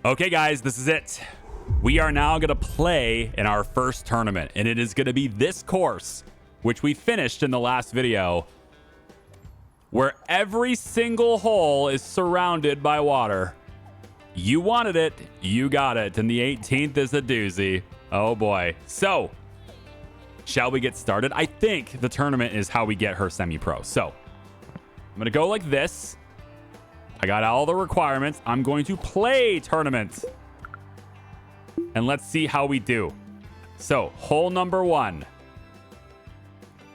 Okay, guys, this is it. We are now going to play in our first tournament, and it is going to be this course, which we finished in the last video, where every single hole is surrounded by water. You wanted it, you got it, and the 18th is a doozy. Oh boy. So, shall we get started? I think the tournament is how we get her semi-pro. So, I'm going to go like this. I got all the requirements. I'm going to play tournament. And let's see how we do. So, hole number 1.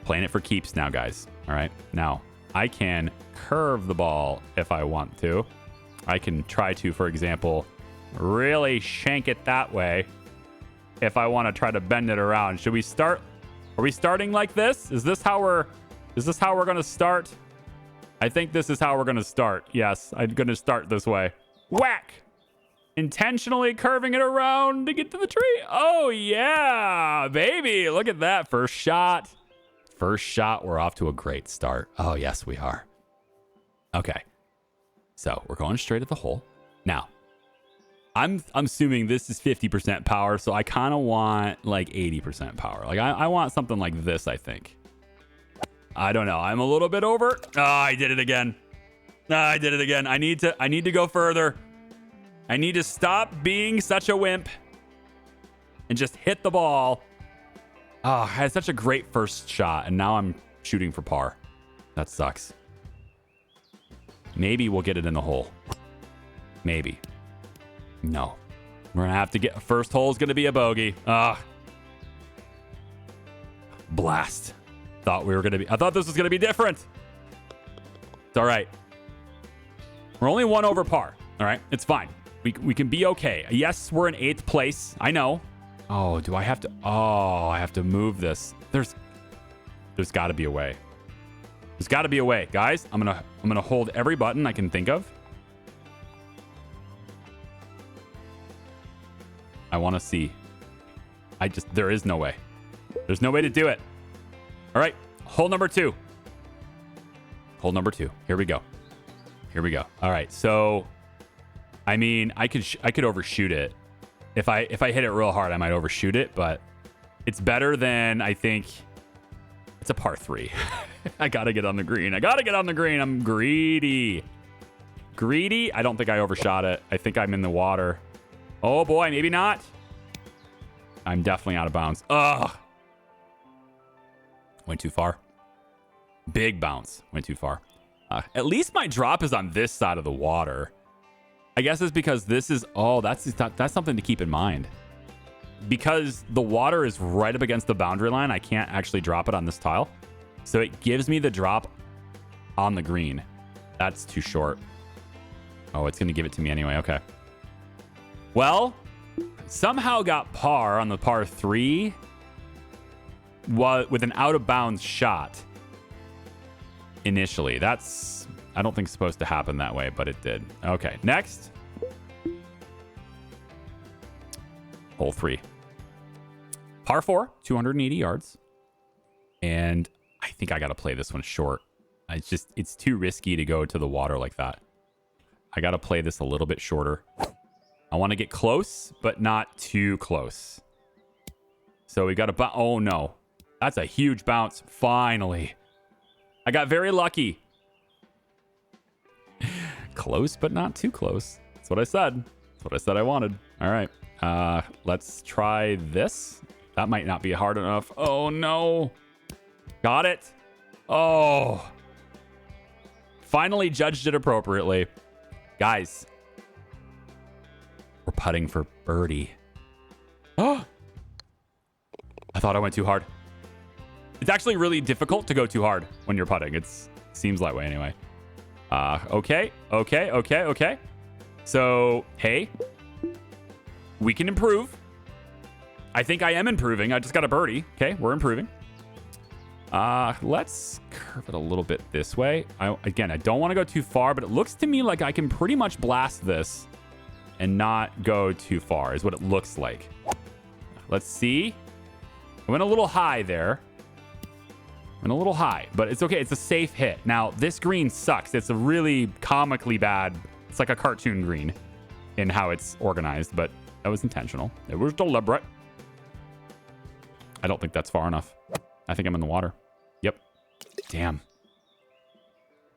Playing it for keeps now, guys. All right. Now, I can curve the ball if I want to. I can try to, for example, really shank it that way if I want to try to bend it around. Should we start? Are we starting like this? Is this how we're going to start? I think this is how we're going to start. Yes, I'm going to start this way. Whack! Intentionally curving it around to get to the tree. Oh, yeah, baby. Look at that. First shot. First shot. We're off to a great start. Oh, yes, we are. Okay. So we're going straight at the hole. Now, I'm assuming this is 50% power, so I kind of want like 80% power. Like I want something like this, I think. I don't know. I'm a little bit over. Oh, I did it again. I did it again. I need to go further. I need to stop being such a wimp and just hit the ball. Oh, I had such a great first shot, and now I'm shooting for par. That sucks. Maybe we'll get it in the hole. Maybe. No. We're going to have to get... First hole is going to be a bogey. Blast. I thought this was going to be different. It's all right. We're only 1 over par. All right. It's fine. We can be okay. Yes, we're in 8th place. I know. Oh, do I have to... Oh, I have to move this. There's got to be a way. There's got to be a way. Guys, I'm gonna hold every button I can think of. I want to see. There is no way. There's no way to do it. All right, hole number 2. Hole number 2. Here we go. Here we go. All right, so... I mean, I could overshoot it. If I hit it real hard, I might overshoot it, but it's better than, I think... It's a par 3. I got to get on the green. I'm greedy. Greedy? I don't think I overshot it. I think I'm in the water. Oh, boy. Maybe not. I'm definitely out of bounds. Ugh. Went too far. Big bounce. Went too far. At least my drop is on this side of the water. I guess it's because this is... Oh, that's something to keep in mind. Because the water is right up against the boundary line, I can't actually drop it on this tile. So it gives me the drop on the green. That's too short. Oh, it's going to give it to me anyway. Okay. Well, somehow got par on the par 3 with an out-of-bounds shot initially. That's, I don't think, supposed to happen that way, but it did. Okay, next. Hole 3. Par 4, 280 yards. And I think I got to play this one short. It's too risky to go to the water like that. I got to play this a little bit shorter. I want to get close, but not too close. So we got to... Oh, no. That's a huge bounce. Finally. I got very lucky. Close, but not too close. That's what I said. That's what I said I wanted. All right. Let's try this. That might not be hard enough. Oh, no. Got it. Oh. Finally judged it appropriately. Guys. We're putting for birdie. Oh. I thought I went too hard. It's actually really difficult to go too hard when you're putting. It seems that way anyway. Okay. So, hey. We can improve. I think I am improving. I just got a birdie. Okay, we're improving. Let's curve it a little bit this way. Again, I don't want to go too far, but it looks to me like I can pretty much blast this and not go too far is what it looks like. Let's see. I went a little high there. But it's okay. It's a safe hit. Now, this green sucks. It's a really comically bad. It's like a cartoon green. in how it's organized, but that was intentional. It was deliberate. I don't think that's far enough. I think I'm in the water. Yep. Damn.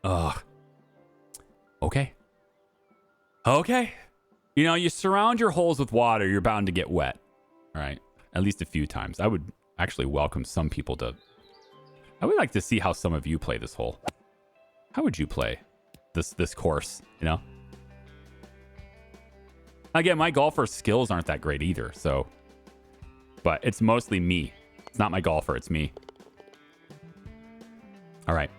Ugh. Okay. Okay. You know, you surround your holes with water, you're bound to get wet. All right. At least a few times. I would actually welcome some people to... I would like to see how some of you play this hole. How would you play this course, you know? Again, my golfer skills aren't that great either, so... But it's mostly me. It's not my golfer, it's me. All right.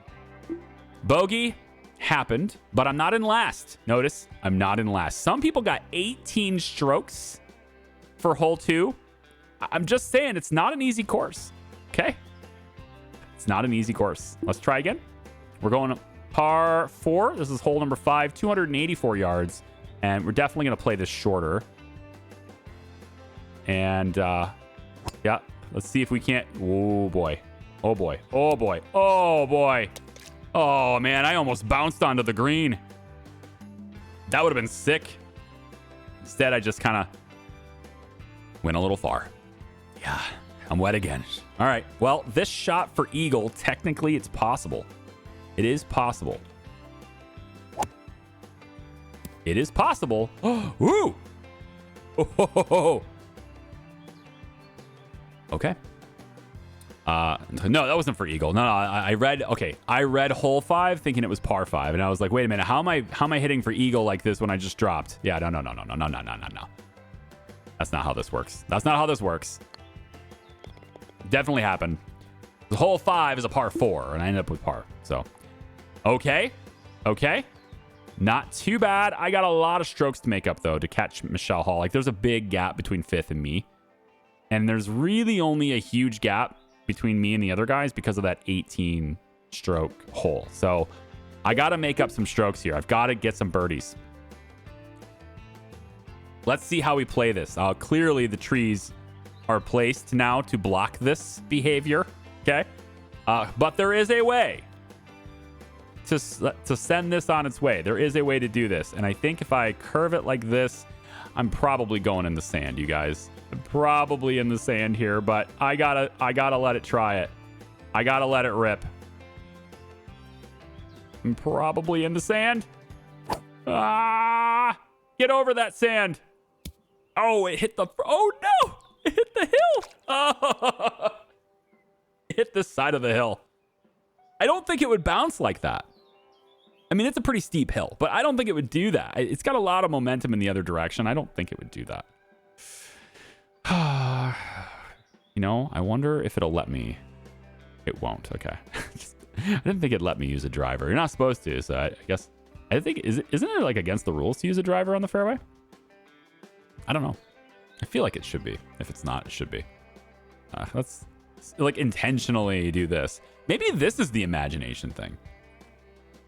Bogey happened, but I'm not in last. Notice, I'm not in last. Some people got 18 strokes for hole 2. I'm just saying, it's not an easy course, okay? It's not an easy course. Let's try again. We're going par 4. This is hole number 5, 284 yards, and we're definitely going to play this shorter. And, yeah, let's see if we can't... Oh, boy. Oh, boy. Oh, boy. Oh, boy. Oh, man, I almost bounced onto the green. That would have been sick. Instead, I just kind of went a little far. Yeah, I'm wet again. All right, well, this shot for eagle, technically, it's possible. It is possible. It is possible. Woo! Oh. Okay. No, that wasn't for eagle. No, I read hole 5 thinking it was par 5, and I was like, wait a minute, how am I hitting for eagle like this when I just dropped? Yeah, no. That's not how this works. That's not how this works. Definitely happened. The hole 5 is a par 4, and I ended up with par. So, okay. Not too bad. I got a lot of strokes to make up though to catch Michelle Hall. Like, there's a big gap between 5th and me, and there's really only a huge gap between me and the other guys because of that 18 stroke hole. So I got to make up some strokes here. I've got to get some birdies. Let's see how we play this. Clearly the trees are placed now to block this behavior. Okay. But there is a way to send this on its way. There is a way to do this. And I think if I curve it like this, I'm probably going in the sand, you guys. I'm probably in the sand here, but I gotta let it try it. I gotta let it rip. I'm probably in the sand. Get over that sand. Oh, it hit the... Oh, no! It hit the hill! Oh. It hit this side of the hill. I don't think it would bounce like that. I mean, it's a pretty steep hill, but I don't think it would do that. It's got a lot of momentum in the other direction. I don't think it would do that. You know, I wonder if it'll let me. It won't. Okay. I didn't think it'd let me use a driver. You're not supposed to, so I guess... I think... Isn't it like against the rules to use a driver on the fairway? I don't know. I feel like it should be. If it's not, it should be. Let's like intentionally do this. Maybe this is the imagination thing.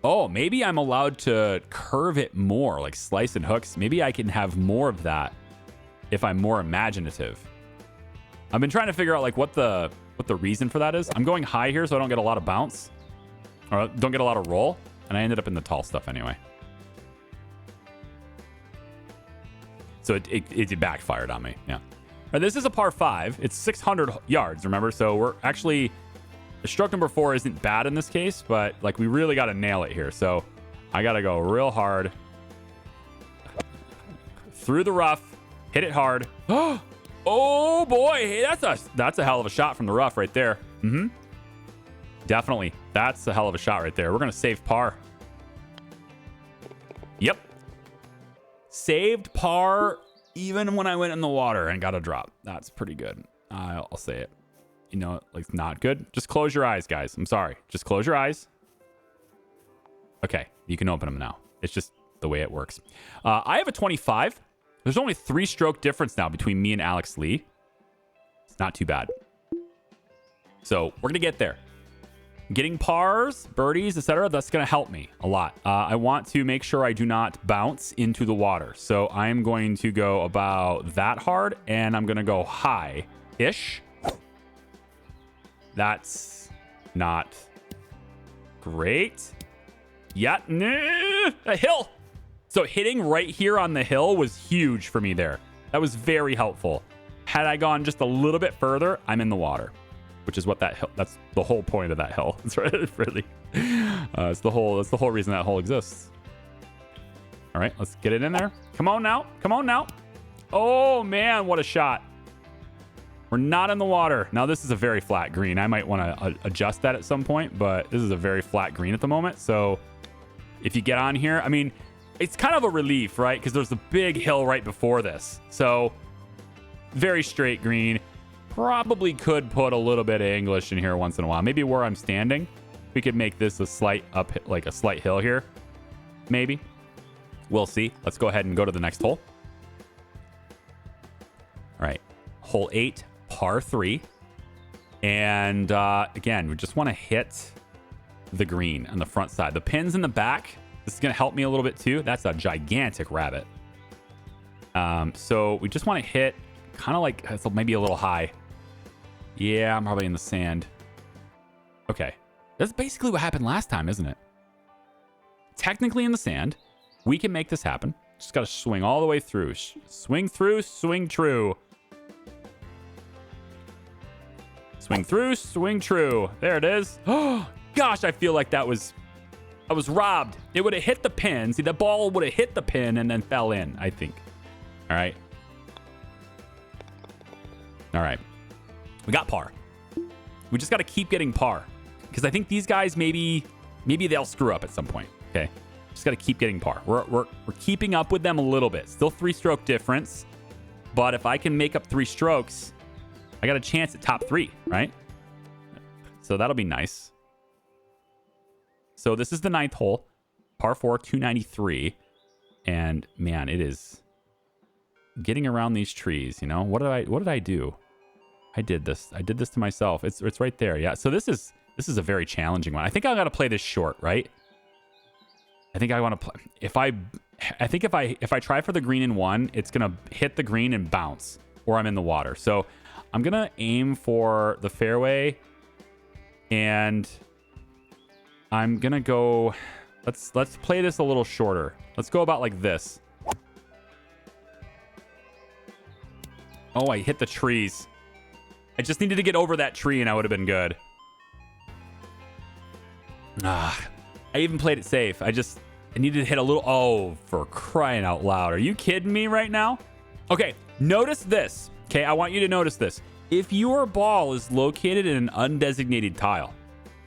Oh, maybe I'm allowed to curve it more, like slice and hooks. Maybe I can have more of that if I'm more imaginative. I've been trying to figure out like what the reason for that is. I'm going high here so I don't get a lot of bounce or don't get a lot of roll, and I ended up in the tall stuff anyway. So it backfired on me. Yeah. Right, this is a par 5. It's 600 yards, remember? So we're actually... Stroke number 4 isn't bad in this case, but like we really got to nail it here. So I got to go real hard. Through the rough. Hit it hard. Oh, boy. Hey, that's a hell of a shot from the rough right there. Mm-hmm. Definitely. That's a hell of a shot right there. We're going to save par. Yep. Saved par even when I went in the water and got a drop. That's pretty good. I'll say it. You know, like not good. Just close your eyes, guys. I'm sorry. Just close your eyes. Okay. You can open them now. It's just the way it works. I have a 25. There's only 3-stroke difference now between me and Alex Lee. It's not too bad. So we're going to get there. Getting pars, birdies, etc. That's going to help me a lot. I want to make sure I do not bounce into the water. So I'm going to go about that hard, and I'm going to go high-ish. That's not great. Yeah, a hill. So hitting right here on the hill was huge for me there. That was very helpful. Had I gone just a little bit further, I'm in the water, which is what that hill, that's the whole point of that hill. That's right, really. That's the whole reason that hole exists. All right, let's get it in there. Come on now. Come on now. Oh, man, what a shot. We're not in the water. Now, this is a very flat green. I might want to adjust that at some point, but this is a very flat green at the moment. So if you get on here, I mean, it's kind of a relief, right? Because there's a big hill right before this. So very straight green. Probably could put a little bit of English in here once in a while. Maybe where I'm standing, we could make this a slight up, like a slight hill here. Maybe. We'll see. Let's go ahead and go to the next hole. All right. Hole 8, par 3. And again, we just want to hit the green on the front side. The pins in the back, this is going to help me a little bit too. That's a gigantic rabbit. So we just want to hit kind of like, it's maybe a little high. Yeah, I'm probably in the sand. Okay. That's basically what happened last time, isn't it? Technically in the sand. We can make this happen. Just got to swing all the way through. Swing through, swing true. Swing through, swing true. There it is. Oh, gosh, I feel like I was robbed. It would have hit the pin. See, the ball would have hit the pin and then fell in, I think. All right. All right. We got par. We just got to keep getting par. Because I think these guys, maybe they'll screw up at some point. Okay. Just got to keep getting par. We're keeping up with them a little bit. Still 3-stroke difference. But if I can make up 3 strokes, I got a chance at top 3, right? So that'll be nice. So this is the 9th hole. Par 4, 293. And man, it is getting around these trees, you know? What did I do? I did this to myself. It's right there. Yeah. So this is a very challenging one. I think I got to play this short, right? I think I want to play. If I try for the green in 1, it's going to hit the green and bounce, or I'm in the water. So I'm going to aim for the fairway, and I'm going to go, let's play this a little shorter. Let's go about like this. Oh, I hit the trees. I just needed to get over that tree and I would have been good. I even played it safe. I needed to hit a little. Oh, for crying out loud. Are you kidding me right now? Okay, notice this. Okay, I want you to notice this. If your ball is located in an undesignated tile,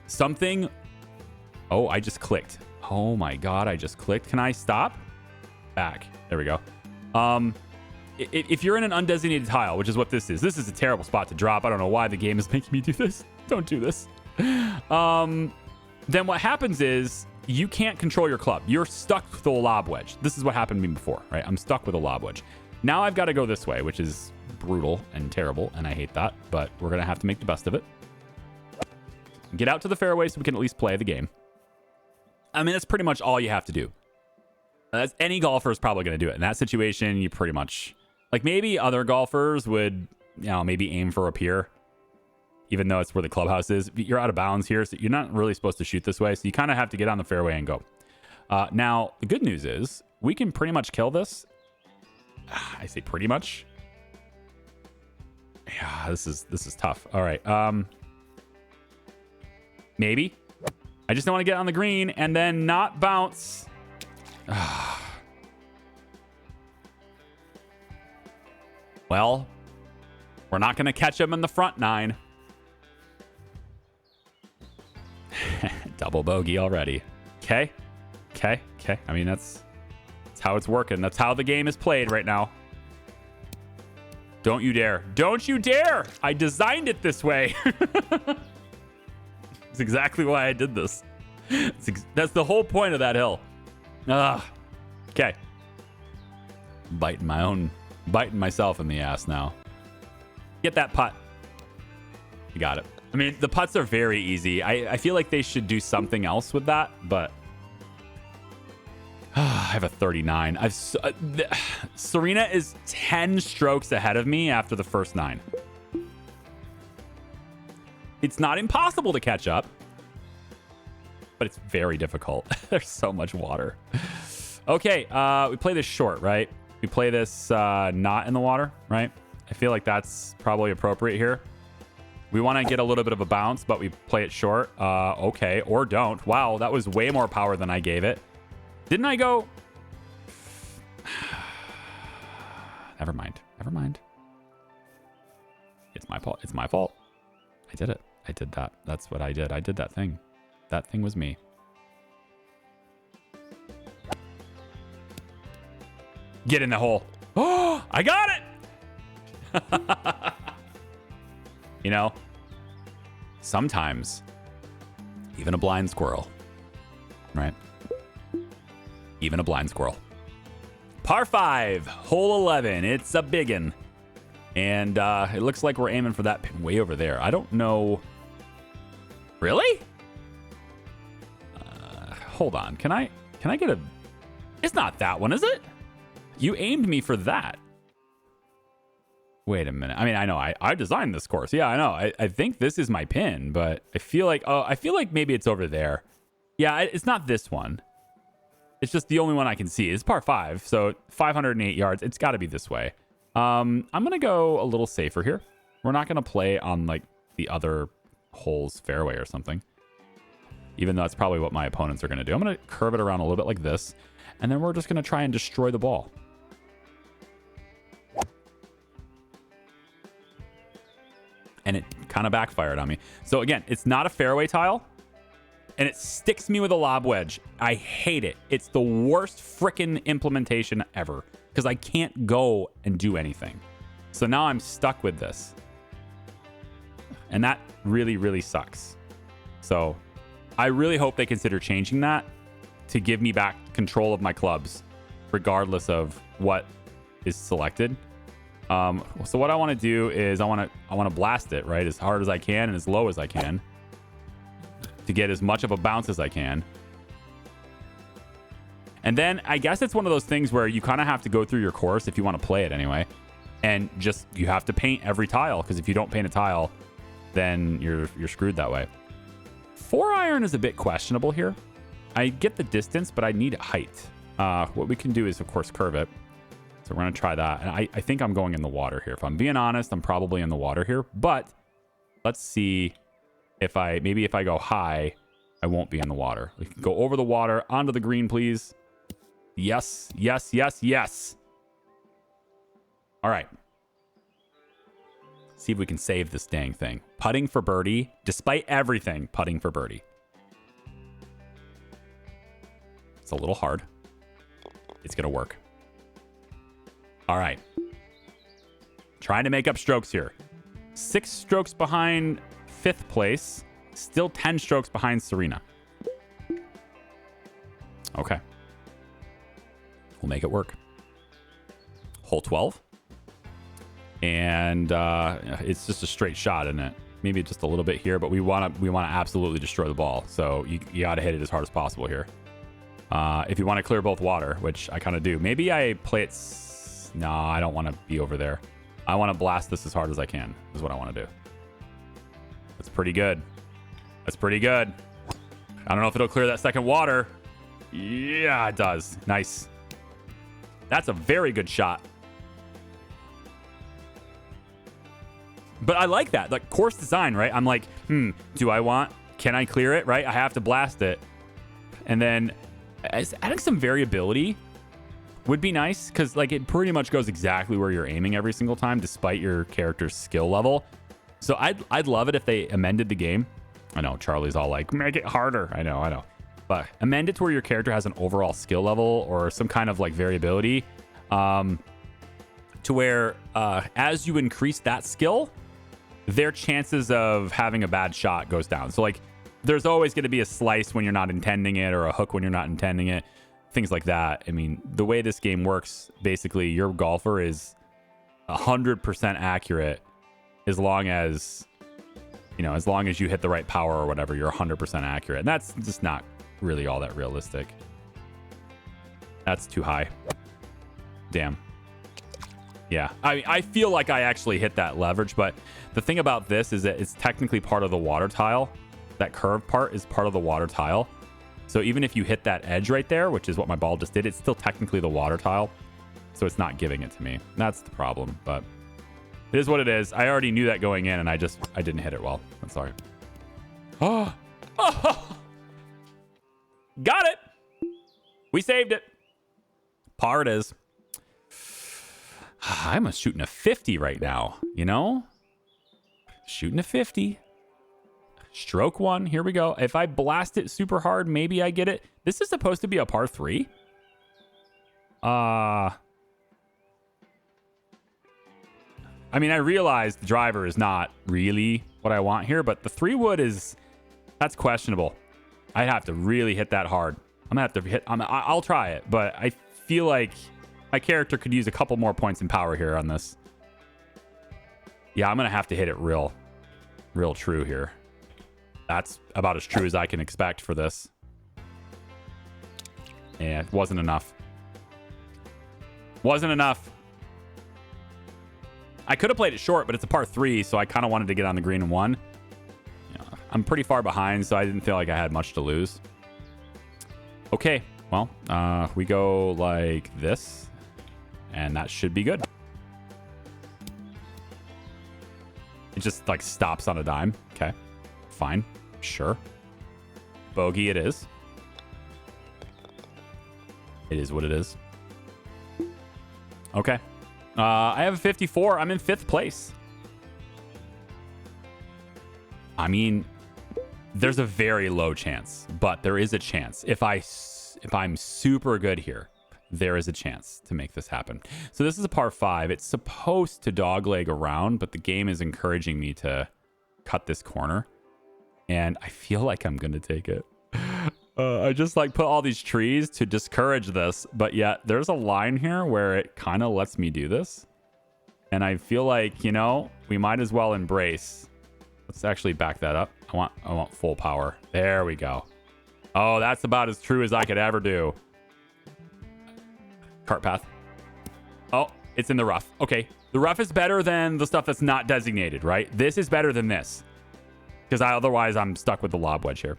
something... Oh, I just clicked. Oh my God, I just clicked. Can I stop? Back. There we go. If you're in an undesignated tile, which is what this is a terrible spot to drop. I don't know why the game is making me do this. Don't do this. Then what happens is you can't control your club. You're stuck with a lob wedge. This is what happened to me before, right? I'm stuck with a lob wedge. Now I've got to go this way, which is brutal and terrible, and I hate that, but we're going to have to make the best of it. Get out to the fairway so we can at least play the game. I mean, that's pretty much all you have to do. Any golfer is probably going to do it. In that situation, you pretty much... Like, maybe other golfers would, you know, maybe aim for up here, even though it's where the clubhouse is. You're out of bounds here, so you're not really supposed to shoot this way, so you kind of have to get on the fairway and go. Now, the good news is we can pretty much kill this. I say pretty much. Yeah, this is tough. All right. Maybe. I just don't want to get on the green and then not bounce. Well, we're not going to catch him in the front 9. Double bogey already. Okay. I mean, that's how it's working. That's how the game is played right now. Don't you dare. Don't you dare. I designed it this way. That's exactly why I did this. That's the whole point of that hill. Okay. Biting myself in the ass now. Get that putt. You got it. I mean, the putts are very easy. I feel like they should do something else with that, but I have a 39. Serena is 10 strokes ahead of me after the first 9. It's not impossible to catch up, but it's very difficult. There's so much water. Okay, we play this short, right? We play this not in the water, right? I feel like that's probably appropriate here. We want to get a little bit of a bounce, but we play it short. Okay, or don't. Wow, that was way more power than I gave it. Didn't I go... Never mind. Never mind. It's my fault. It's my fault. I did it. I did that. That's what I did. I did that thing. That thing was me. Get in the hole. Oh, I got it. You know, sometimes even a blind squirrel, right? Even a blind squirrel. Par 5, hole 11. It's a biggin. And it looks like we're aiming for that pin way over there. I don't know. Really? Hold on. Can I get a... It's not that one, is it? You aimed me for that. Wait a minute. I mean, I know I designed this course. Yeah, I know. I think this is my pin, but I feel like maybe it's over there. Yeah, it's not this one. It's just the only one I can see. It's par 5, so 508 yards. It's got to be this way. I'm going to go a little safer here. We're not going to play on like the other hole's fairway or something, even though that's probably what my opponents are going to do. I'm going to curve it around a little bit like this, and then we're just going to try and destroy the ball. And it kind of backfired on me. So again, it's not a fairway tile, and it sticks me with a lob wedge. I hate it. It's the worst frickin' implementation ever because I can't go and do anything. So now I'm stuck with this. And that really, really sucks. So I really hope they consider changing that to give me back control of my clubs, regardless of what is selected. So what I want to do is I want to blast it, right, as hard as I can and as low as I can to get as much of a bounce as I can. And then I guess it's one of those things where you kind of have to go through your course if you want to play it anyway, and just you have to paint every tile, because if you don't paint a tile, then you're screwed that way. 4-iron is a bit questionable here. I get the distance, but I need height. What we can do is, of course, curve it. So we're going to try that. And I think I'm going in the water here. If I'm being honest, I'm probably in the water here. But let's see if maybe if I go high, I won't be in the water. We can go over the water, onto the green, please. Yes, yes, yes, yes. All right. See if we can save this dang thing. Putting for birdie. Despite everything, putting for birdie. It's a little hard. It's going to work. All right. Trying to make up strokes here. 6 strokes behind 5th place. Still 10 strokes behind Serena. Okay. We'll make it work. Hole 12. And it's just a straight shot, isn't it? Maybe just a little bit here, but we want to absolutely destroy the ball. So you got to hit it as hard as possible here. If you want to clear both water, which I kind of do. Maybe I play it... No, I don't want to be over there. I want to blast this as hard as I can, is what I want to do. That's pretty good. That's pretty good. I don't know if it'll clear that second water. Yeah, it does. Nice. That's a very good shot. But I like that. Like, course design, right? I'm like, can I clear it, right? I have to blast it. And then adding some variability would be nice, because like it pretty much goes exactly where you're aiming every single time, despite your character's skill level. So I'd love it if they amended the game. I know Charlie's all like, make it harder. I know. But amend it to where your character has an overall skill level or some kind of like variability, to where as you increase that skill, their chances of having a bad shot goes down. So like there's always going to be a slice when you're not intending it, or a hook when you're not intending it. Things like that. I mean, the way this game works, basically, your golfer is 100% accurate as long as you hit the right power or whatever, you're 100% accurate. And that's just not really all that realistic. That's too high. Damn. Yeah. I mean, I feel like I actually hit that leverage, but the thing about this is that it's technically part of the water tile. That curved part is part of the water tile. So even if you hit that edge right there, which is what my ball just did, it's still technically the water tile. So it's not giving it to me. That's the problem, but it is what it is. I already knew that going in, and I didn't hit it well. I'm sorry. Oh, got it. We saved it. Par it is. I'm shooting a 50 right now, you know? Shooting a 50. Stroke one. Here we go. If I blast it super hard, maybe I get it. This is supposed to be a par 3. I mean, I realize the driver is not really what I want here, but the 3-wood that's questionable. I'd have to really hit that hard. I'm gonna have to hit. I'll try it, but I feel like my character could use a couple more points in power here on this. Yeah, I'm gonna have to hit it real true here. That's about as true as I can expect for this. Yeah, it wasn't enough. Wasn't enough. I could have played it short, but it's a par 3, so I kind of wanted to get on the green in 1. Yeah, I'm pretty far behind, so I didn't feel like I had much to lose. Okay, well, we go like this, and that should be good. It just like stops on a dime. Okay, fine, sure. Bogey it is. It is what it is. Okay. I have a 54. I'm in 5th place. I mean, there's a very low chance, but there is a chance. If I'm super good here, there is a chance to make this happen. So this is a par 5. It's supposed to dogleg around, but the game is encouraging me to cut this corner, and I feel like I'm gonna take it. I just like put all these trees to discourage this, but yet there's a line here where it kind of lets me do this. And I feel like, you know, we might as well embrace. Let's actually back that up. I want full power. There we go. Oh, that's about as true as I could ever do. Cart path. Oh, it's in the rough. Okay. The rough is better than the stuff that's not designated, right? This is better than this. Because otherwise I'm stuck with the lob wedge here,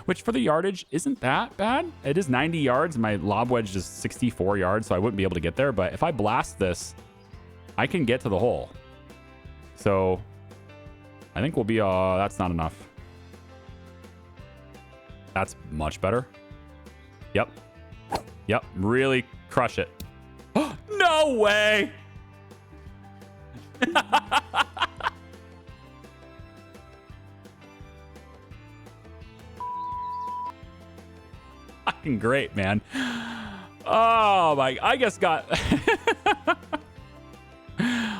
which for the yardage isn't that bad. It is 90 yards. My lob wedge is 64 yards, so I wouldn't be able to get there. But if I blast this, I can get to the hole. So I think we'll be, that's not enough. That's much better. Yep. Yep. Really crush it. No way. Fucking great, man. Oh my, I guess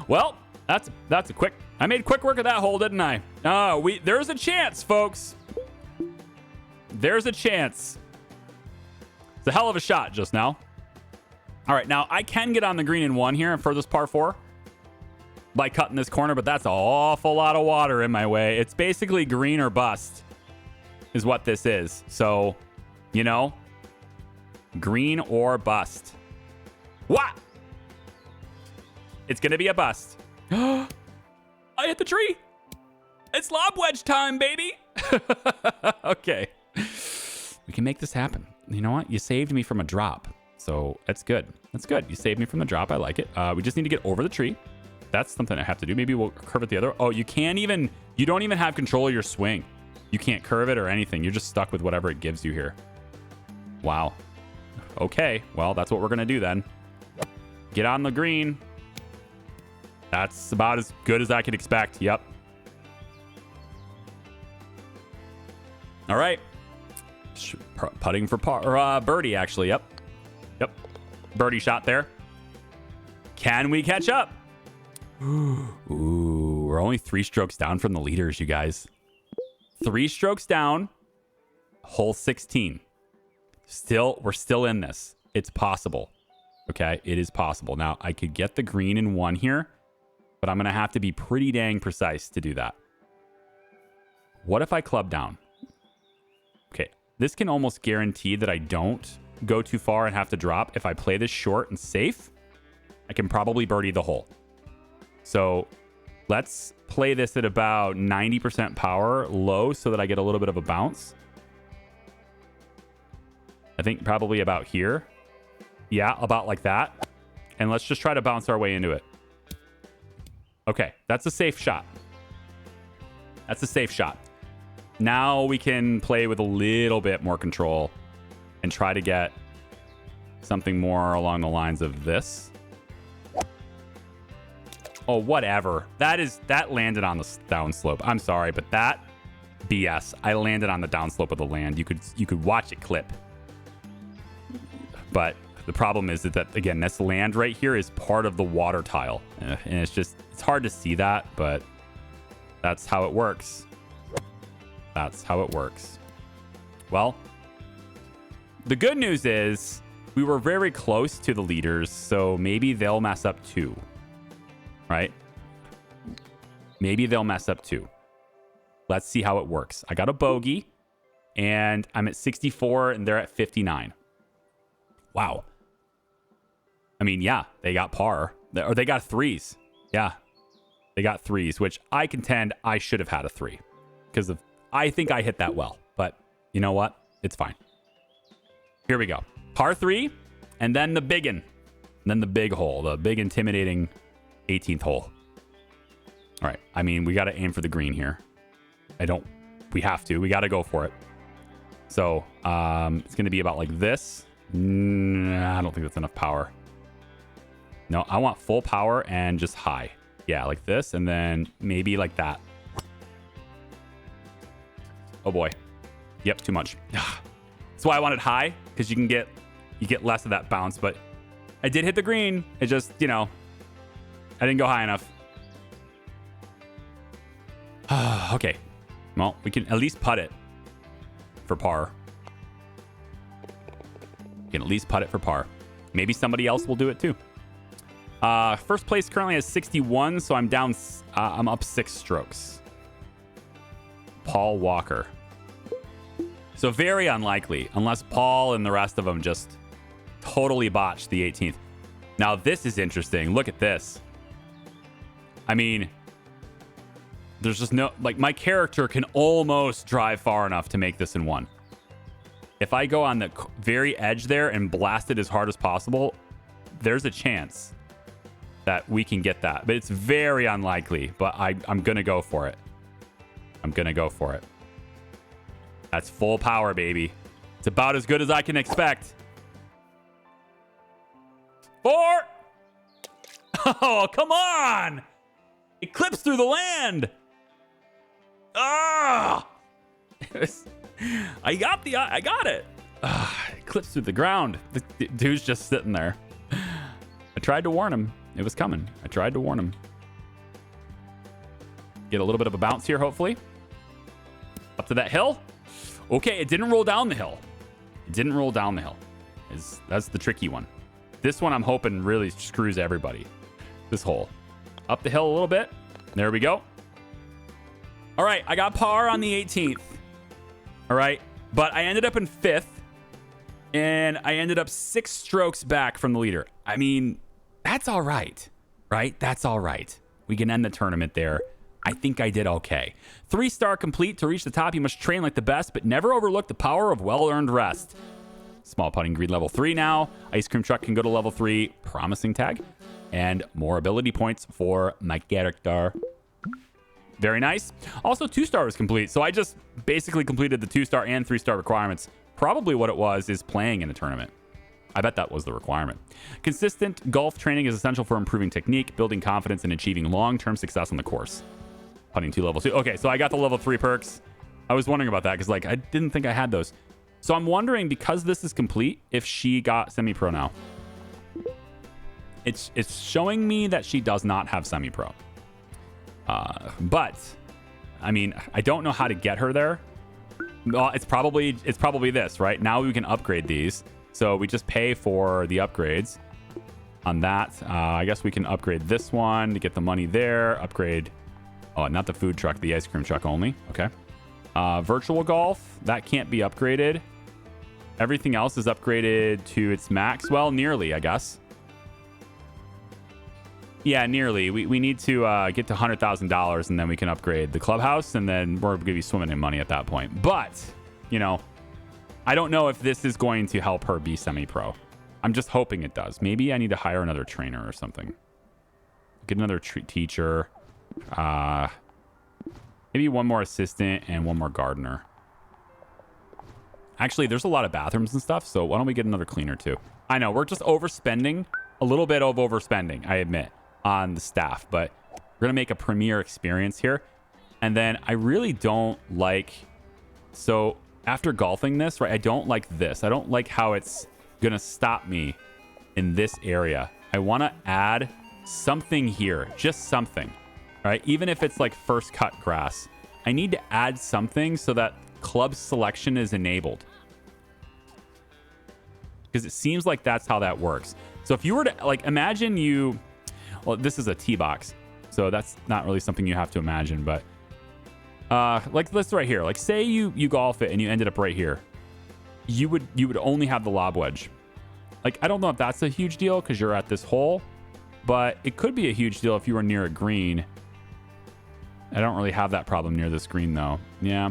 well, that's a quick, I made quick work of that hole, didn't I? There's a chance, folks. There's a chance. It's a hell of a shot just now. All right, now I can get on the green in 1 here for this par 4 by cutting this corner, but that's an awful lot of water in my way. It's basically green or bust is what this is. So, you know, green or bust. What? It's going to be a bust. I hit the tree. It's lob wedge time, baby. Okay. We can make this happen. You know what? You saved me from a drop. So that's good. That's good. You saved me from the drop. I like it. We just need to get over the tree. That's something I have to do. Maybe we'll curve it the other. Oh, you don't even have control of your swing. You can't curve it or anything. You're just stuck with whatever it gives you here. Wow. Okay. Well, that's what we're going to do then. Get on the green. That's about as good as I could expect. Yep. All right. Putting for birdie, actually. Yep. Yep. Birdie shot there. Can we catch up? Ooh, we're only 3 strokes down from the leaders, you guys. 3 strokes down. Hole 16. We're still in this. It's possible. Okay, it is possible. Now, I could get the green in 1 here, but I'm going to have to be pretty dang precise to do that. What if I club down? Okay, this can almost guarantee that I don't go too far and have to drop. If I play this short and safe, I can probably birdie the hole. So let's play this at about 90% power low so that I get a little bit of a bounce. I think probably about here. Yeah, about like that. And let's just try to bounce our way into it. Okay, that's a safe shot. That's a safe shot. Now we can play with a little bit more control and try to get something more along the lines of this. Oh, whatever. That landed on the downslope. I'm sorry, but that BS. I landed on the downslope of the land. You could watch it clip. But the problem is that again, this land right here is part of the water tile. And it's hard to see that, but that's how it works. That's how it works. Well, the good news is we were very close to the leaders, so maybe they'll mess up too. Right? Maybe they'll mess up too. Let's see how it works. I got a bogey, and I'm at 64, and they're at 59. Wow. I mean, yeah, they got par. Or they got threes. Yeah. They got threes, which I contend I should have had a 3. Because I think I hit that well. But you know what? It's fine. Here we go. Par 3, and then the biggin. And then the big hole. The big intimidating 18th hole. All right. I mean, we got to aim for the green here. We have to. We got to go for it. So it's going to be about like this. I don't think that's enough power. No, I want full power and just high. Yeah, like this, and then maybe like that. Oh boy. Yep, too much. That's why I wanted high, because you get less of that bounce, but I did hit the green. It just, I didn't go high enough. Okay. Well, we can at least putt it for par. We can at least putt it for par. Maybe somebody else will do it too. First place currently has 61, so I'm down. I'm up 6 strokes. Paul Walker. So very unlikely, unless Paul and the rest of them just totally botched the 18th. Now this is interesting. Look at this. I mean, there's just no, like, my character can almost drive far enough to make this in 1. If I go on the very edge there and blast it as hard as possible, there's a chance that we can get that. But it's very unlikely, but I'm going to go for it. I'm going to go for it. That's full power, baby. It's about as good as I can expect. 4. Oh, come on. It clips through the land. Ah! I got it. It clips through the ground. The dude's just sitting there. I tried to warn him. It was coming. I tried to warn him. Get a little bit of a bounce here, hopefully. Up to that hill. Okay, it didn't roll down the hill. It didn't roll down the hill. That's the tricky one. This one I'm hoping really screws everybody. This hole. Up the hill a little bit. There we go. All right, I got par on the 18th. All right, but I ended up in 5th, and I ended up 6 strokes back from the leader. I mean, that's all right, right? That's all right. We can end the tournament there. I think I did okay. 3-star complete. To reach the top, you must train like the best, but never overlook the power of well-earned rest. Small putting green level 3 now. Ice cream truck can go to level 3. Promising tag. And more ability points for my character. Very nice. Also, 2-star was complete. So I just basically completed the 2-star and 3-star requirements. Probably what it was is playing in a tournament. I bet that was the requirement. Consistent golf training is essential for improving technique, building confidence, and achieving long-term success on the course. Putting 2 level 2. Okay, so I got the level 3 perks. I was wondering about that because, like, I didn't think I had those. So I'm wondering, because this is complete, if she got semi-pro now. It's showing me that she does not have semi-pro. But, I mean, I don't know how to get her there. Well, it's probably this, right? Now we can upgrade these. So we just pay for the upgrades on that. I guess we can upgrade this one to get the money there. Upgrade, oh, not the food truck, the ice cream truck only. Okay. Virtual golf, that can't be upgraded. Everything else is upgraded to its max. Well, nearly, I guess. Yeah, nearly. We need to get to $100,000 and then we can upgrade the clubhouse, and then we're going to be swimming in money at that point. But, you know, I don't know if this is going to help her be semi-pro. I'm just hoping it does. Maybe I need to hire another trainer or something. Get another teacher. Maybe one more assistant and one more gardener. Actually, there's a lot of bathrooms and stuff, so why don't we get another cleaner too? I know, we're just overspending. A little bit of overspending, I admit, on the staff, but we're going to make a premier experience here. And then I really don't like... So after golfing this, right, I don't like this. I don't like how it's going to stop me in this area. I want to add something here, just something, right? Even if it's like first cut grass, I need to add something so that club selection is enabled. Because it seems like that's how that works. So if you were to, like, imagine you... Well, this is a tee box, so that's not really something you have to imagine, but... like this right here. Like, say you golf it and you ended up right here. You would only have the lob wedge. Like, I don't know if that's a huge deal because you're at this hole, but it could be a huge deal if you were near a green. I don't really have that problem near this green, though. Yeah.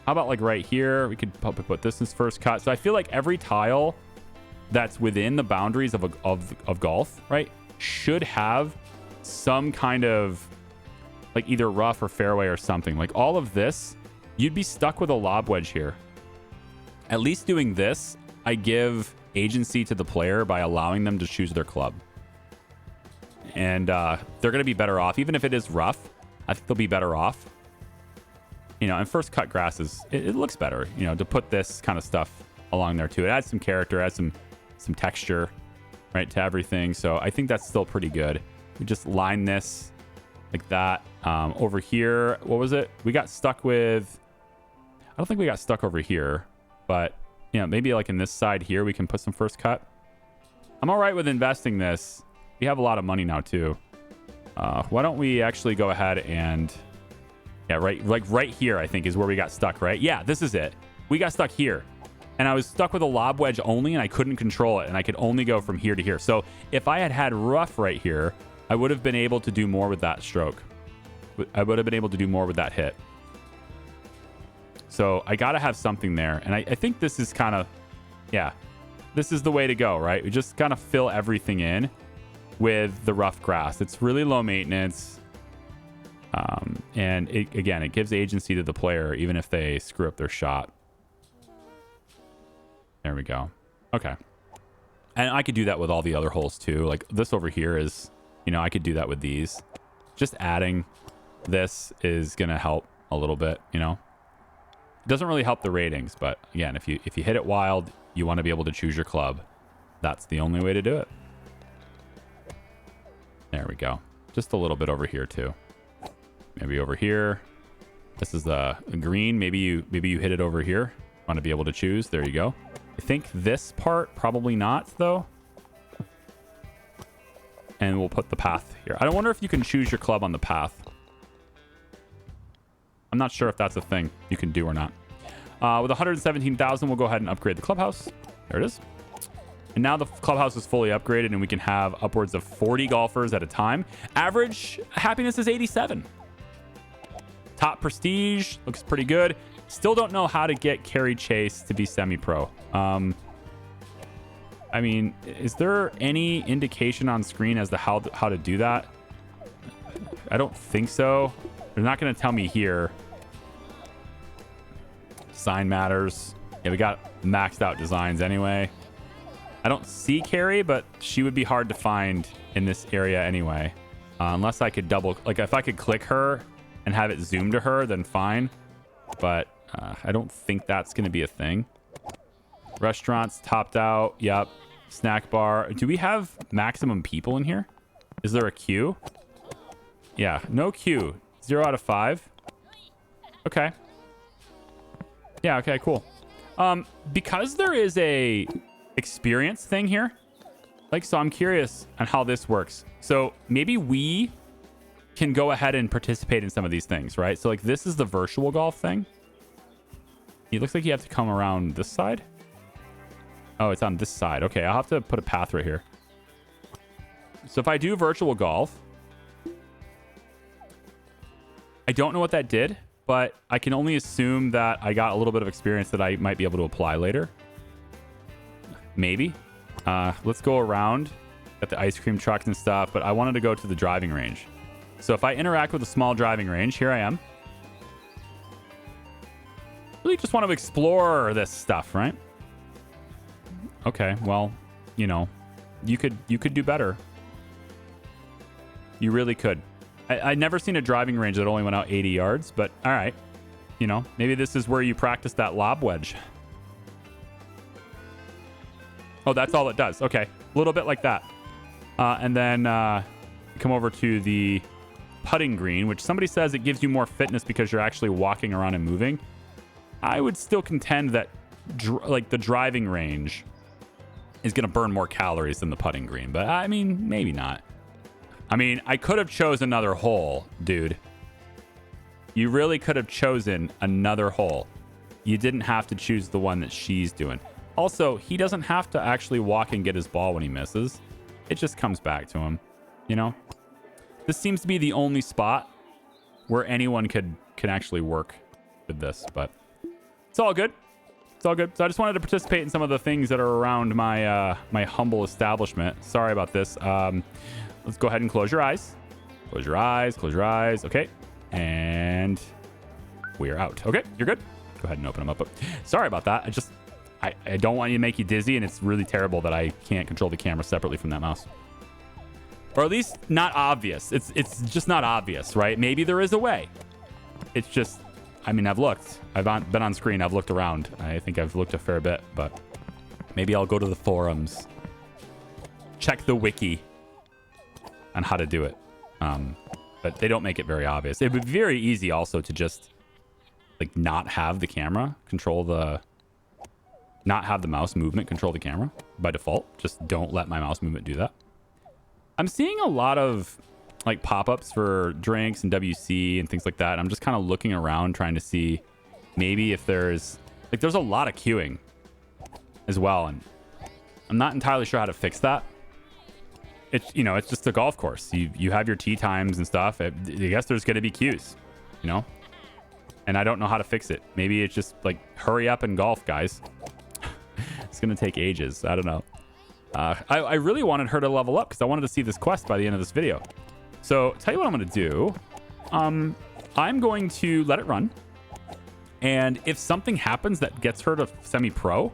How about, like, right here? We could probably put this as first cut. So I feel like every tile that's within the boundaries of golf, right, should have some kind of, like, either rough or fairway or something. Like, all of this, you'd be stuck with a lob wedge here. At least doing this, I give agency to the player by allowing them to choose their club. And they're going to be better off. Even if it is rough, I think they'll be better off. You know, and first cut grass is, it looks better, you know, to put this kind of stuff along there too. It adds some character, adds some texture, right, to everything. So I think that's still pretty good. We just line this like that. Over here, what was it? We got stuck with, I don't think we got stuck over here, but, you know, maybe like in this side here, we can put some first cut. I'm all right with investing this. We have a lot of money now too. Why don't we actually go ahead and, yeah, right here, I think is where we got stuck, right? Yeah, this is it. We got stuck here. And I was stuck with a lob wedge only, and I couldn't control it, and I could only go from here to here. So if I had rough right here, I would have been able to do more with that stroke. I would have been able to do more with that hit. So I got to have something there. And I think this is kind of, yeah, this is the way to go, right? We just kind of fill everything in with the rough grass. It's really low maintenance. And again, it gives agency to the player, even if they screw up their shot. There we go. Okay. And I could do that with all the other holes too. Like this over here is, you know, I could do that with these. Just adding this is going to help a little bit, you know. It doesn't really help the ratings, but again, if you hit it wild, you want to be able to choose your club. That's the only way to do it. There we go. Just a little bit over here too. Maybe over here. This is the green. Maybe you hit it over here. Want to be able to choose. There you go. I think this part, probably not, though. And we'll put the path here. I don't wonder if you can choose your club on the path. I'm not sure if that's a thing you can do or not. With 117,000, we'll go ahead and upgrade the clubhouse. There it is. And now the clubhouse is fully upgraded, and we can have upwards of 40 golfers at a time. Average happiness is 87. Top prestige looks pretty good. Still don't know how to get Carrie Chase to be semi-pro. I mean, is there any indication on screen as to how to do that? I don't think so. They're not going to tell me here. Design matters. Yeah, we got maxed out designs anyway. I don't see Carrie, but she would be hard to find in this area anyway. Unless I could double, like if I could click her and have it zoom to her, then fine. But I don't think that's going to be a thing. Restaurants topped out. Yep. Snack bar. Do we have maximum people in here? Is there a queue? Yeah, no queue. 0 out of 5. Okay. Yeah, okay, cool. Because there is a experience thing here, like, so I'm curious on how this works. So maybe we can go ahead and participate in some of these things, right? So like this is the virtual golf thing. It looks like you have to come around this side. Oh, it's on this side. Okay, I'll have to put a path right here. So if I do virtual golf, I don't know what that did, but I can only assume that I got a little bit of experience that I might be able to apply later. Maybe. Let's go around at the ice cream trucks and stuff, but I wanted to go to the driving range. So if I interact with a small driving range, here I am. Really just want to explore this stuff, right? Okay, well, you know, you could do better. You really could. I'd never seen a driving range that only went out 80 yards, but all right. You know, maybe this is where you practice that lob wedge. Oh, that's all it does. Okay, a little bit like that. And then come over to the putting green, which somebody says it gives you more fitness because you're actually walking around and moving. I would still contend that like the driving range is going to burn more calories than the putting green, but I mean, maybe not. I mean, I could have chose another hole, dude. You really could have chosen another hole. You didn't have to choose the one that she's doing. Also, he doesn't have to actually walk and get his ball when he misses. It just comes back to him, you know? This seems to be the only spot where anyone can actually work with this, but it's all good. It's all good. So I just wanted to participate in some of the things that are around my my humble establishment. Sorry about this. Let's go ahead and close your eyes. Close your eyes. Close your eyes. Okay. And we are out. Okay, you're good. Go ahead and open them up. Sorry about that. I don't want you to make you dizzy, and it's really terrible that I can't control the camera separately from that mouse. Or at least not obvious. It's just not obvious, right? Maybe there is a way. It's just, I mean, I've looked. I've been on screen. I've looked around. I think I've looked a fair bit, but maybe I'll go to the forums. Check the wiki on how to do it. But they don't make it very obvious. It would be very easy also to just like not have the camera control not have the mouse movement control the camera by default. Just don't let my mouse movement do that. I'm seeing a lot of like pop-ups for drinks and WC and things like that. I'm just kind of looking around trying to see maybe if there's a lot of queuing as well. And I'm not entirely sure how to fix that. It's, you know, it's just a golf course. You have your tee times and stuff. I guess there's going to be queues, you know, and I don't know how to fix it. Maybe it's just like, hurry up and golf, guys. It's going to take ages. I don't know. I really wanted her to level up because I wanted to see this quest by the end of this video. So tell you what I'm going to do. I'm going to let it run. And if something happens that gets her to semi-pro,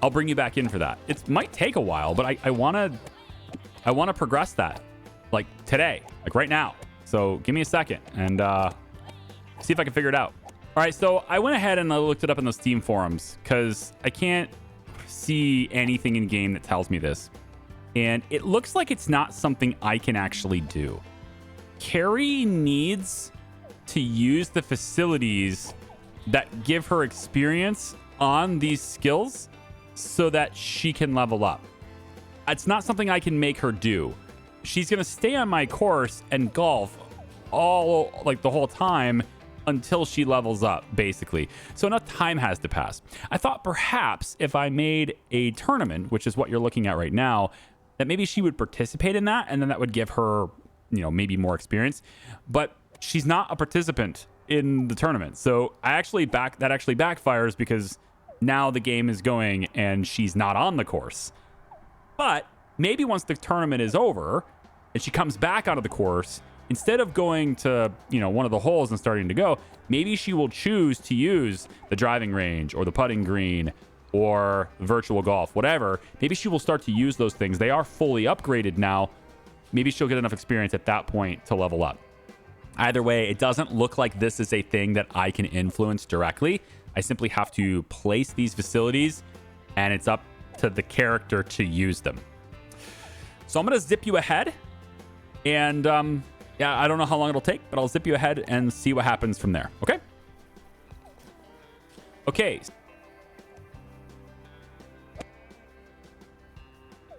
I'll bring you back in for that. It might take a while, but I want to progress that like today, like right now. So give me a second and see if I can figure it out. All right, so I went ahead and I looked it up in the Steam forums because I can't see anything in game that tells me this. And it looks like it's not something I can actually do. Carrie needs to use the facilities that give her experience on these skills so that she can level up. It's not something I can make her do. She's going to stay on my course and golf all like the whole time until she levels up, basically. So enough time has to pass. I thought perhaps if I made a tournament, which is what you're looking at right now, that maybe she would participate in that, and then that would give her, you know, maybe more experience. But she's not a participant in the tournament. So that actually backfires because now the game is going and she's not on the course. But maybe once the tournament is over and she comes back onto the course, instead of going to, you know, one of the holes and starting to go, maybe she will choose to use the driving range or the putting green or virtual golf, whatever. Maybe she will start to use those things. They are fully upgraded now. Maybe she'll get enough experience at that point to level up. Either way, it doesn't look like this is a thing that I can influence directly. I simply have to place these facilities and it's up to the character to use them. So I'm going to zip you ahead and, yeah, I don't know how long it'll take, but I'll zip you ahead and see what happens from there. Okay? Okay.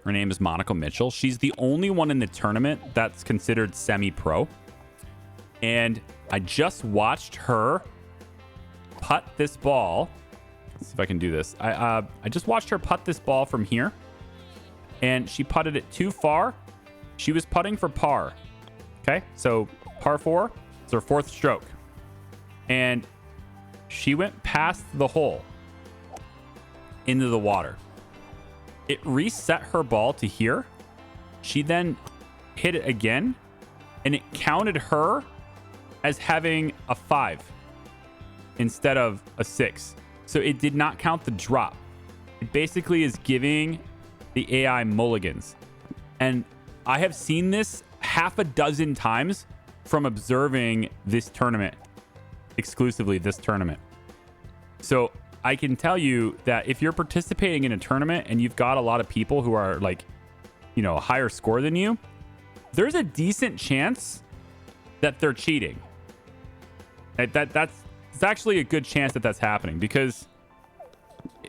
Her name is Monica Mitchell. She's the only one in the tournament that's considered semi-pro. And I just watched her putt this ball. Let's see if I can do this. I just watched her putt this ball from here. And she putted it too far. She was putting for par. Okay, so par 4, it's her fourth stroke. and she went past the hole into the water. It reset her ball to here. She then hit it again, and it counted her as having a 5 instead of a 6. So it did not count the drop. It basically is giving the AI mulligans. And I have seen this half a dozen times from observing this tournament, exclusively this tournament. So I can tell you that if you're participating in a tournament and you've got a lot of people who are like, you know, a higher score than you, there's a decent chance that they're cheating. It's actually a good chance that that's happening, because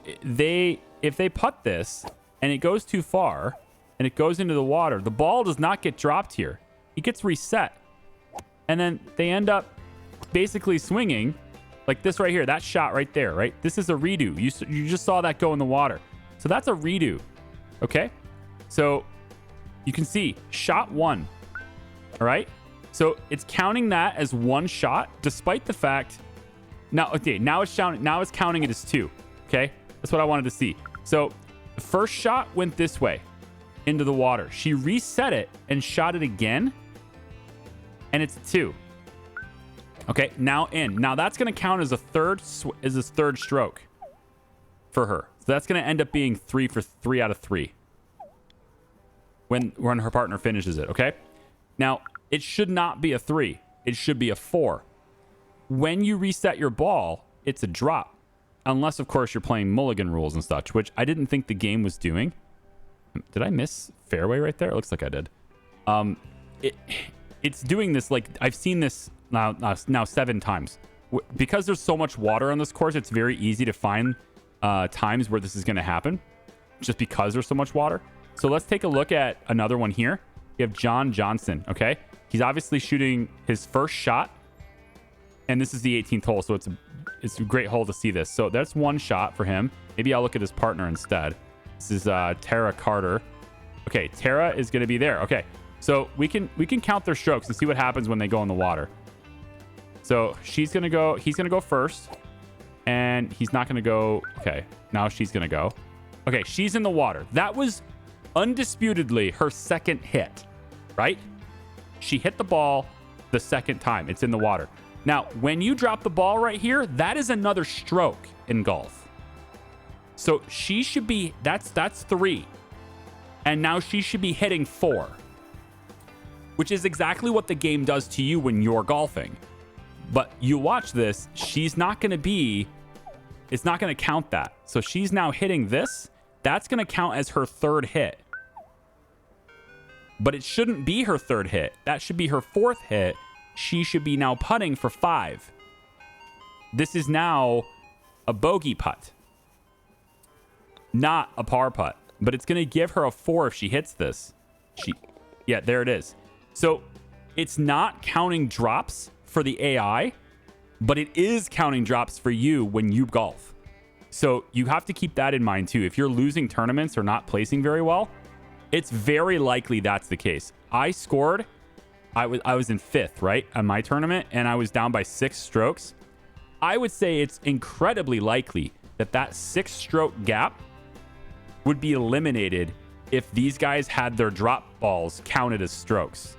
if they putt this and it goes too far and it goes into the water, the ball does not get dropped here. It gets reset. And then they end up basically swinging like this right here. That shot right there, right? This is a redo. You just saw that go in the water. So that's a redo. Okay? So you can see shot 1. All right? So it's counting that as 1 shot, despite the fact now it's counting it as 2. Okay? That's what I wanted to see. So the first shot went this way into the water. She reset it and shot it again, and it's a 2. Okay, now in. Now that's going to count as a third stroke for her. So that's going to end up being 3 for 3 out of 3 when her partner finishes it. Okay. Now it should not be a 3. It should be a 4. When you reset your ball, it's a drop, unless of course you're playing mulligan rules and such, which I didn't think the game was doing. Did I miss fairway right there? It looks like I did. It's doing this, like I've seen this now 7 times. Because there's so much water on this course, it's very easy to find times where this is going to happen, just because there's so much water. So let's take a look at another one here. We have John Johnson. Okay, he's obviously shooting his first shot, and this is the 18th hole, so it's a great hole to see this. So that's 1 shot for him. Maybe I'll look at his partner instead. This is Tara Carter. Okay, Tara is going to be there. Okay, so we can count their strokes and see what happens when they go in the water. So he's going to go first, and he's not going to go. Okay, now she's going to go. Okay, she's in the water. That was undisputedly her second hit, right? She hit the ball the second time. It's in the water. Now, when you drop the ball right here, that is another stroke in golf. So she should be, that's 3. And now she should be hitting 4, which is exactly what the game does to you when you're golfing. But you watch this, it's not going to count that. So she's now hitting this. That's going to count as her 3rd hit. But it shouldn't be her 3rd hit. That should be her 4th hit. She should be now putting for 5. This is now a bogey putt, not a par putt. But it's going to give her a 4 if she hits this. Yeah, there it is. So it's not counting drops for the AI, but it is counting drops for you when you golf. So you have to keep that in mind too. If you're losing tournaments or not placing very well, it's very likely that's the case. I was in 5th, right, on my tournament, and I was down by 6 strokes. I would say it's incredibly likely that 6-stroke gap would be eliminated if these guys had their drop balls counted as strokes.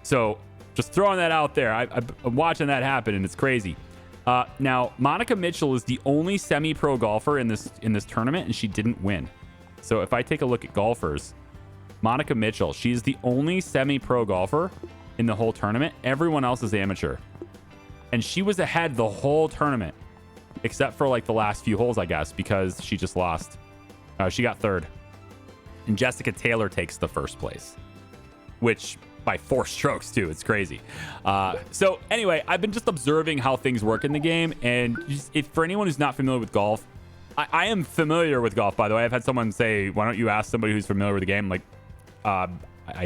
So just throwing that out there. I'm watching that happen, and it's crazy. Now, Monica Mitchell is the only semi-pro golfer in this tournament, and she didn't win. So if I take a look at golfers, Monica Mitchell, she's the only semi-pro golfer in the whole tournament. Everyone else is amateur. And she was ahead the whole tournament, except for like the last few holes, I guess, because she just lost. She got 3rd. And Jessica Taylor takes the 1st place, which by 4 strokes too. It's crazy. So anyway, I've been just observing how things work in the game. And if for anyone who's not familiar with golf, I am familiar with golf, by the way. I've had someone say, why don't you ask somebody who's familiar with the game? I'm like, I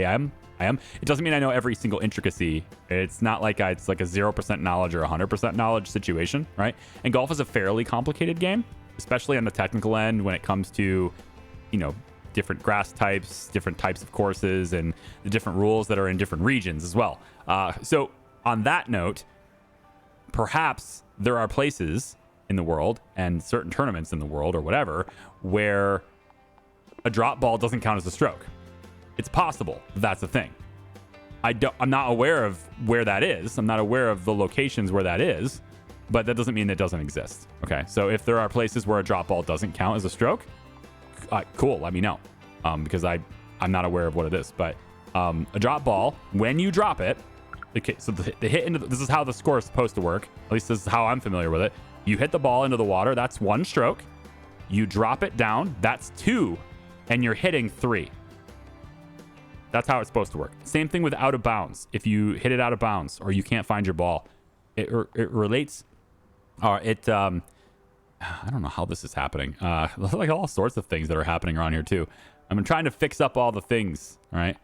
am. It doesn't mean I know every single intricacy. It's not like it's like a 0% knowledge or 100% knowledge situation, right? And golf is a fairly complicated game, especially on the technical end when it comes to, you know, different grass types, different types of courses, and the different rules that are in different regions as well. So on that note, perhaps there are places in the world and certain tournaments in the world or whatever where a drop ball doesn't count as a stroke. It's possible that's a thing. I'm not aware of where that is. I'm not aware of the locations where that is, but that doesn't mean it doesn't exist. Okay, so if there are places where a drop ball doesn't count as a stroke, cool, let me know, because I'm not aware of what it is. But a drop ball, when you drop it, okay, so the hit into this is how the score is supposed to work. At least this is how I'm familiar with it. You hit the ball into the water, that's 1 stroke. You drop it down, that's 2, and you're hitting 3. That's how it's supposed to work. Same thing with out of bounds. If you hit it out of bounds or you can't find your ball, it relates. I don't know how this is happening. Like all sorts of things that are happening around here too. I'm trying to fix up all the things. All right.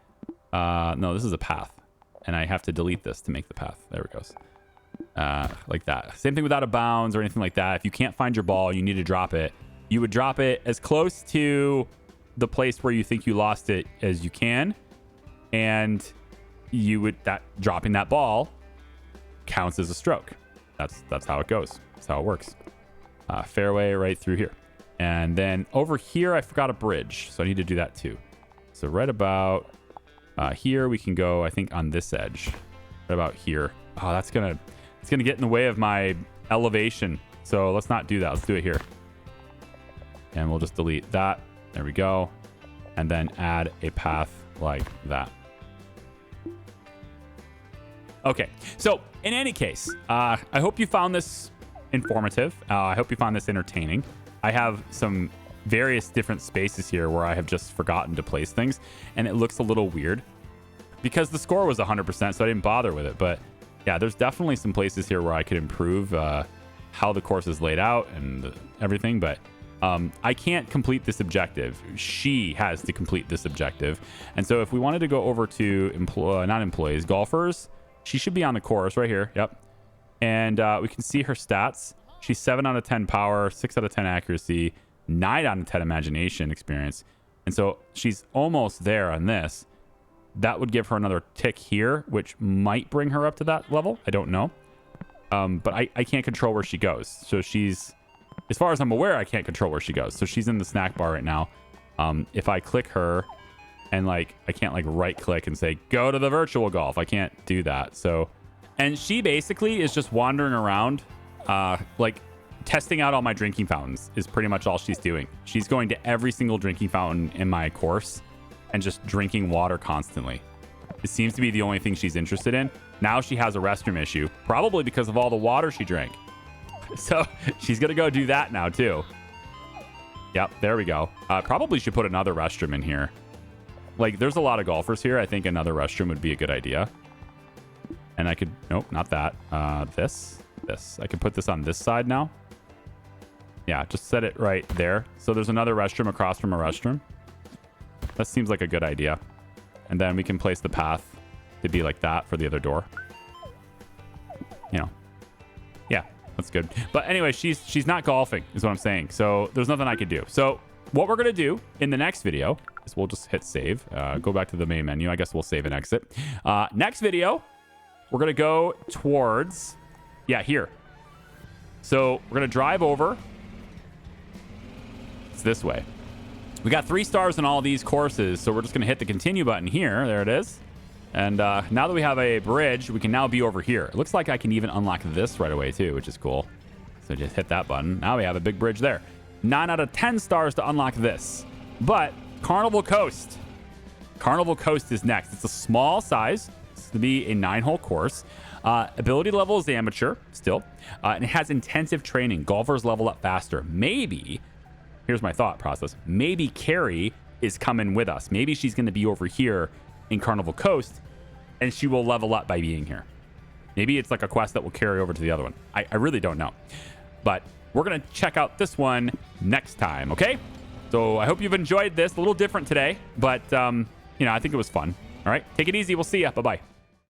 No, this is a path, and I have to delete this to make the path. There it goes. Like that. Same thing with out of bounds or anything like that. If you can't find your ball, you need to drop it. You would drop it as close to the place where you think you lost it as you can. And you would dropping that ball counts as a stroke. That's how it goes. That's how it works. Fairway right through here. And then over here, I forgot a bridge. So I need to do that too. So right about here, we can go, I think, on this edge. Right about here. Oh, it's gonna get in the way of my elevation. So let's not do that. Let's do it here. And we'll just delete that. There we go. And then add a path like that. Okay, so in any case, I hope you found this informative. I hope you found this entertaining. I have some various different spaces here where I have just forgotten to place things, and it looks a little weird because the score was 100%, so I didn't bother with it. But yeah, there's definitely some places here where I could improve how the course is laid out and everything, but I can't complete this objective. She has to complete this objective. And so if we wanted to go over to not employees, golfers, she should be on the course right here. Yep. And we can see her stats. She's 7 out of 10 power, 6 out of 10 accuracy, 9 out of 10 imagination experience. And so she's almost there on this. That would give her another tick here, which might bring her up to that level. I don't know. But I can't control where she goes. So she's, as far as I'm aware, I can't control where she goes. So she's in the snack bar right now. If I click her and I can't right click and say, go to the virtual golf. I can't do that. So, and she basically is just wandering around, testing out all my drinking fountains is pretty much all she's doing. She's going to every single drinking fountain in my course and just drinking water constantly. It seems to be the only thing she's interested in. Now she has a restroom issue, probably because of all the water she drank. So she's going to go do that now too. Yep, there we go. Probably should put another restroom in here. There's a lot of golfers here. I think another restroom would be a good idea. And I could, nope, not that. This. I can put this on this side now. Yeah, just set it right there. So there's another restroom across from a restroom. That seems like a good idea. And then we can place the path to be like that for the other door. Yeah, that's good. But anyway, she's not golfing is what I'm saying. So there's nothing I could do. So what we're going to do in the next video is we'll just hit save. Go back to the main menu. I guess we'll save and exit. Next video, we're going to go towards, here. So we're going to drive over. It's this way. We got 3 stars in all these courses, so we're just going to hit the continue button here. There it is. And now that we have a bridge, we can now be over here. It looks like I can even unlock this right away too, which is cool. So just hit that button. Now we have a big bridge there. 9 out of 10 stars to unlock this. But Carnival Coast. Carnival Coast is next. It's a small size. It's to be a 9-hole course. Ability level is amateur still. And it has intensive training. Golfers level up faster. Maybe... Here's my thought process. Maybe Carrie is coming with us. Maybe she's going to be over here in Carnival Coast, and she will level up by being here. Maybe it's like a quest that will carry over to the other one. I really don't know. But we're going to check out this one next time, okay? So I hope you've enjoyed this. A little different today, but, I think it was fun. All right, take it easy. We'll see ya. Bye-bye.